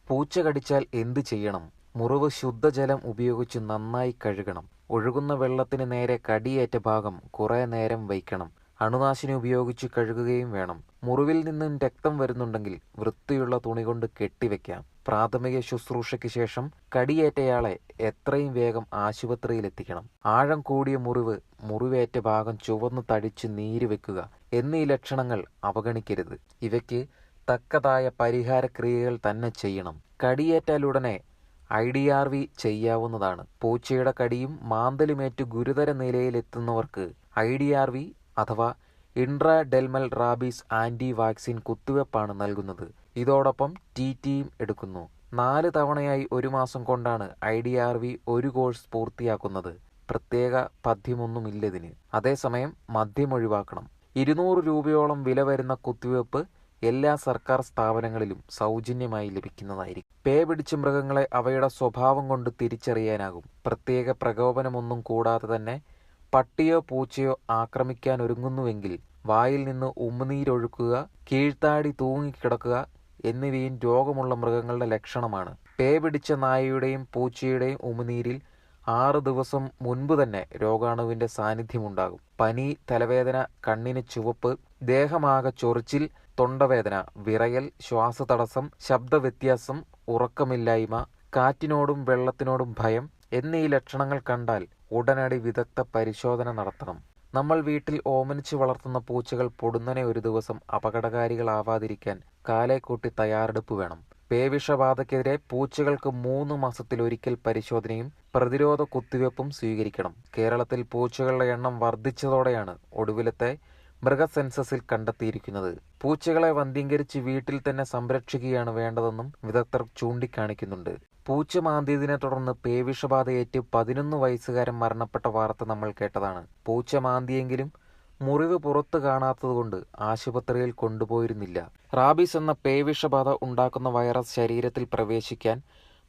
പൂച്ച കടിച്ചാൽ എന്ത് ചെയ്യണം? മുറിവ് ശുദ്ധജലം ഉപയോഗിച്ച് നന്നായി കഴുകണം. ഒഴുകുന്ന വെള്ളത്തിന് നേരെ കടിയേറ്റ ഭാഗം കുറേ നേരം വയ്ക്കണം. അണുനാശിനി ഉപയോഗിച്ച് കഴുകുകയും വേണം. മുറിവിൽ നിന്നും രക്തം വരുന്നുണ്ടെങ്കിൽ വൃത്തിയുള്ള തുണികൊണ്ട് കെട്ടിവെക്കാം. പ്രാഥമിക ശുശ്രൂഷയ്ക്ക് ശേഷം കടിയേറ്റയാളെ എത്രയും വേഗം ആശുപത്രിയിലെത്തിക്കണം. ആഴം കൂടിയ മുറിവ്, മുറിവേറ്റ ഭാഗം ചുവന്ന് തടിച്ച് നീര് വെക്കുക എന്നീ ലക്ഷണങ്ങൾ അവഗണിക്കരുത്. ഇവയ്ക്ക് തക്കതായ പരിഹാരക്രിയകൾ തന്നെ ചെയ്യണം. കടിയേറ്റാലുടനെ IDRV ചെയ്യാവുന്നതാണ്. പൂച്ചയുടെ കടിയും മാന്തലുമേറ്റ് ഗുരുതര നിലയിലെത്തുന്നവർക്ക് IDRV അഥവാ ഇൻട്രാഡെർമൽ റാബീസ് ആന്റി വാക്സിൻ കുത്തിവെപ്പാണ് നൽകുന്നത്. ഇതോടൊപ്പം TTയും എടുക്കുന്നു. 4 തവണയായി 1 മാസം കൊണ്ടാണ് IDRV ഒരു കോഴ്സ് പൂർത്തിയാക്കുന്നത്. പ്രത്യേക പഥ്യമൊന്നുമില്ലതിന്. അതേസമയം മദ്യം ഒഴിവാക്കണം. 200 രൂപയോളം വില വരുന്ന കുത്തിവെപ്പ് എല്ലാ സർക്കാർ സ്ഥാപനങ്ങളിലും സൗജന്യമായി ലഭിക്കുന്നതായിരിക്കും. പേ പിടിച്ച മൃഗങ്ങളെ അവയുടെ സ്വഭാവം കൊണ്ട് തിരിച്ചറിയാനാകും. പ്രത്യേക പ്രകോപനമൊന്നും കൂടാതെ തന്നെ പട്ടിയോ പൂച്ചയോ ആക്രമിക്കാൻ ഒരുങ്ങുന്നുവെങ്കിൽ വായിൽ നിന്ന് ഉമിനീരൊഴുക്കുക, കീഴ്ത്താടി തൂങ്ങിക്കിടക്കുക എന്നിവയും രോഗമുള്ള മൃഗങ്ങളുടെ ലക്ഷണമാണ്. പേ പിടിച്ച നായയുടെയും പൂച്ചയുടെയും ഉമിനീരിൽ 6 ദിവസം മുൻപ് തന്നെ രോഗാണുവിന്റെ സാന്നിധ്യമുണ്ടാകും. പനി, തലവേദന, കണ്ണിന് ചുവപ്പ്, ദേഹമാകെ ചൊറിച്ചിൽ, തൊണ്ടവേദന, വിറയൽ, ശ്വാസതടസ്സം, ശബ്ദവ്യത്യാസം, ഉറക്കമില്ലായ്മ, കാറ്റിനോടും വെള്ളത്തിനോടും ഭയം എന്നീ ലക്ഷണങ്ങൾ കണ്ടാൽ ഉടനടി വിദഗ്ധ പരിശോധന നടത്തണം. നമ്മൾ വീട്ടിൽ ഓമനിച്ച് വളർത്തുന്ന പൂച്ചകൾ പൊടുന്നനെ ഒരു ദിവസം അപകടകാരികളാവാതിരിക്കാൻ കാലേക്കൂട്ടി തയ്യാറെടുപ്പ് വേണം. പേവിഷബാധയ്ക്കെതിരെ പൂച്ചകൾക്ക് 3 മാസത്തിലൊരിക്കൽ പരിശോധനയും പ്രതിരോധ കുത്തിവെപ്പും സ്വീകരിക്കണം. കേരളത്തിൽ പൂച്ചകളുടെ എണ്ണം വർദ്ധിച്ചതോടെയാണ് ഒടുവിലത്തെ മൃഗസെൻസസിൽ കണ്ടെത്തിയിരിക്കുന്നത്. പൂച്ചകളെ വന്ധ്യീകരിച്ച് വീട്ടിൽ തന്നെ സംരക്ഷിക്കുകയാണ് വേണ്ടതെന്നും വിദഗ്ധർ ചൂണ്ടിക്കാണിക്കുന്നുണ്ട്. പൂച്ച മാന്തിയതിനെ തുടർന്ന് പേവിഷബാധയേറ്റ് 11 വയസ്സുകാരൻ മരണപ്പെട്ട വാർത്ത നമ്മൾ കേട്ടതാണ്. പൂച്ച മാന്തിയെങ്കിലും മുറിവ് പുറത്തു കാണാത്തതുകൊണ്ട് ആശുപത്രിയിൽ കൊണ്ടുപോയിരുന്നില്ല. റാബീസ് എന്ന പേവിഷബാധ ഉണ്ടാക്കുന്ന വൈറസ് ശരീരത്തിൽ പ്രവേശിക്കാൻ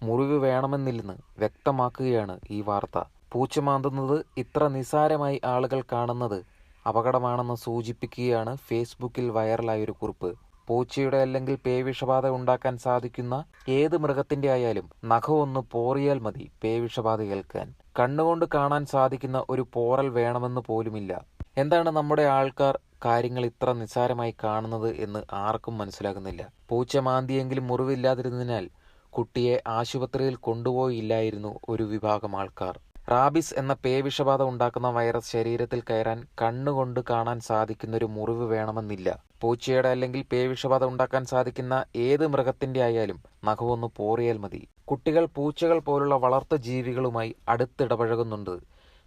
മുറിവ് വേണമെന്നില്ലെന്ന് വ്യക്തമാക്കുകയാണ് ഈ വാർത്ത. പൂച്ച മാന്തുന്നത് ഇത്ര നിസ്സാരമായി ആളുകൾ കാണുന്നത് അപകടമാണെന്ന് സൂചിപ്പിക്കുകയാണ് ഫേസ്ബുക്കിൽ വൈറലായൊരു കുറിപ്പ്. പൂച്ചയുടെ അല്ലെങ്കിൽ പേവിഷബാധ ഉണ്ടാക്കാൻ സാധിക്കുന്ന ഏത് മൃഗത്തിന്റെ ആയാലും നഖം ഒന്ന് പോറിയാൽ മതി പേവിഷബാധ ഏൽക്കാൻ. കണ്ണുകൊണ്ട് കാണാൻ സാധിക്കുന്ന ഒരു പോറൽ വേണമെന്ന് പോലുമില്ല. എന്താണ് നമ്മുടെ ആൾക്കാർ കാര്യങ്ങൾ ഇത്ര നിസ്സാരമായി കാണുന്നത് എന്ന് ആർക്കും മനസ്സിലാകുന്നില്ല. പൂച്ച മാന്തിയെങ്കിലും മുറിവില്ലാതിരുന്നതിനാൽ കുട്ടിയെ ആശുപത്രിയിൽ കൊണ്ടുപോയില്ലായിരുന്നു ഒരു വിഭാഗം ആൾക്കാർ. റാബീസ് എന്ന പേവിഷബാധ ഉണ്ടാക്കുന്ന വൈറസ് ശരീരത്തിൽ കയറാൻ കണ്ണുകൊണ്ട് കാണാൻ സാധിക്കുന്നൊരു മുറിവ് വേണമെന്നില്ല. പൂച്ചയുടെ അല്ലെങ്കിൽ പേവിഷബാധ ഉണ്ടാക്കാൻ സാധിക്കുന്ന ഏത് മൃഗത്തിന്റെ ആയാലും നഖമൊന്ന് പോറിയാൽ മതി. കുട്ടികൾ പൂച്ചകൾ പോലുള്ള വളർത്തു ജീവികളുമായി അടുത്തിടപഴകുന്നുണ്ട്.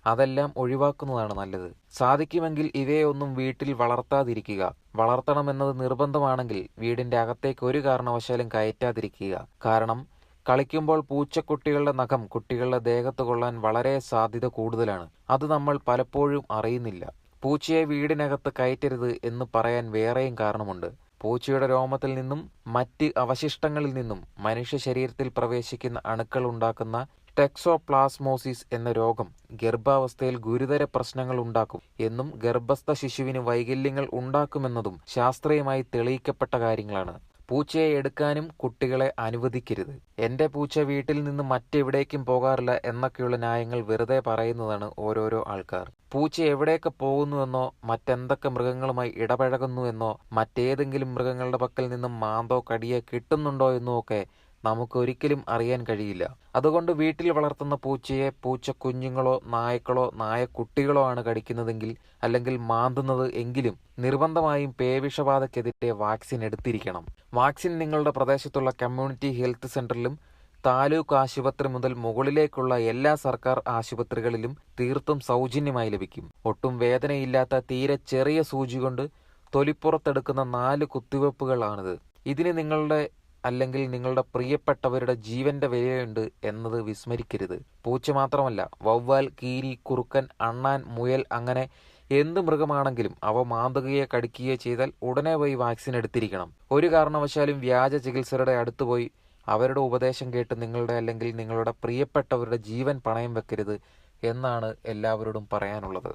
അതെല്ലാം ഒഴിവാക്കുന്നതാണ് നല്ലത്. സാധിക്കുമെങ്കിൽ ഇവയൊന്നും വീട്ടിൽ വളർത്താതിരിക്കുക. വളർത്തണമെന്നത് നിർബന്ധമാണെങ്കിൽ വീടിന്റെ അകത്തേക്ക് ഒരു കാരണവശാലും കയറ്റാതിരിക്കുക. കാരണം കളിക്കുമ്പോൾ പൂച്ചക്കുട്ടികളുടെ നഖം കുട്ടികളുടെ ദേഹത്ത് കൊള്ളാൻ വളരെ സാധ്യത കൂടുതലാണ്. അത് നമ്മൾ പലപ്പോഴും അറിയുന്നില്ല. പൂച്ചയെ വീടിനകത്ത് കയറ്റരുത് എന്ന് പറയാൻ വേറെയും കാരണമുണ്ട്. പൂച്ചയുടെ രോമത്തിൽ നിന്നും മറ്റ് അവശിഷ്ടങ്ങളിൽ നിന്നും മനുഷ്യ ശരീരത്തിൽ പ്രവേശിക്കുന്ന അണുക്കൾ ഉണ്ടാക്കുന്ന ടെക്സോപ്ലാസ്മോസിസ് എന്ന രോഗം ഗർഭാവസ്ഥയിൽ ഗുരുതര പ്രശ്നങ്ങൾ ഉണ്ടാക്കും എന്നും ഗർഭസ്ഥ ശിശുവിന് വൈകല്യങ്ങൾ ഉണ്ടാക്കുമെന്നതും ശാസ്ത്രീയമായി തെളിയിക്കപ്പെട്ട കാര്യങ്ങളാണ്. പൂച്ചയെ എടുക്കാനും കുട്ടികളെ അനുവദിക്കരുത്. എന്റെ പൂച്ച വീട്ടിൽ നിന്ന് മറ്റെവിടേക്കും പോകാറില്ല എന്നൊക്കെയുള്ള ന്യായങ്ങൾ വെറുതെ പറയുന്നതാണ് ഓരോരോ ആൾക്കാർ. പൂച്ച എവിടെയൊക്കെ പോകുന്നുവെന്നോ മറ്റെന്തൊക്കെ മൃഗങ്ങളുമായി ഇടപഴകുന്നുവെന്നോ മറ്റേതെങ്കിലും മൃഗങ്ങളുടെ പക്കൽ നിന്നും മാന്തോ കടിയോ കിട്ടുന്നുണ്ടോ എന്നോ ഒക്കെ നമുക്കൊരിക്കലും അറിയാൻ കഴിയില്ല. അതുകൊണ്ട് വീട്ടിൽ വളർത്തുന്ന പൂച്ചയെ പൂച്ച കുഞ്ഞുങ്ങളോ നായ്ക്കളോ നായക്കുട്ടികളോ ആണ് കടിക്കുന്നതെങ്കിൽ അല്ലെങ്കിൽ മാന്തുന്നത് എങ്കിലും നിർബന്ധമായും പേവിഷബാധയ്ക്കെതിരെ വാക്സിൻ എടുത്തിരിക്കണം. വാക്സിൻ നിങ്ങളുടെ പ്രദേശത്തുള്ള കമ്മ്യൂണിറ്റി ഹെൽത്ത് സെന്ററിലും താലൂക്ക് ആശുപത്രി മുതൽ മുകളിലേക്കുള്ള എല്ലാ സർക്കാർ ആശുപത്രികളിലും തീർത്തും സൗജന്യമായി ലഭിക്കും. ഒട്ടും വേദനയില്ലാത്ത തീരെ ചെറിയ സൂചി കൊണ്ട് തൊലിപ്പുറത്തെടുക്കുന്ന 4 കുത്തിവെപ്പുകളാണിത്. ഇതിന് നിങ്ങളുടെ പ്രിയപ്പെട്ടവരുടെ ജീവന്റെ വിലയുണ്ട് എന്നത് വിസ്മരിക്കരുത്. പൂച്ച മാത്രമല്ല, വവ്വാൽ, കീരി, കുറുക്കൻ, അണ്ണാൻ, മുയൽ അങ്ങനെ എന്ത് മൃഗമാണെങ്കിലും അവ മാന്തുകയോ കടിക്കുകയോ ചെയ്താൽ ഉടനെ പോയി വാക്സിൻ എടുത്തിരിക്കണം. ഒരു കാരണവശാലും വ്യാജ ചികിത്സകരുടെ അടുത്ത് പോയി അവരുടെ ഉപദേശം കേട്ട് നിങ്ങളുടെ അല്ലെങ്കിൽ നിങ്ങളുടെ പ്രിയപ്പെട്ടവരുടെ ജീവൻ പണയം വെക്കരുത് എന്നാണ് എല്ലാവരോടും പറയാനുള്ളത്.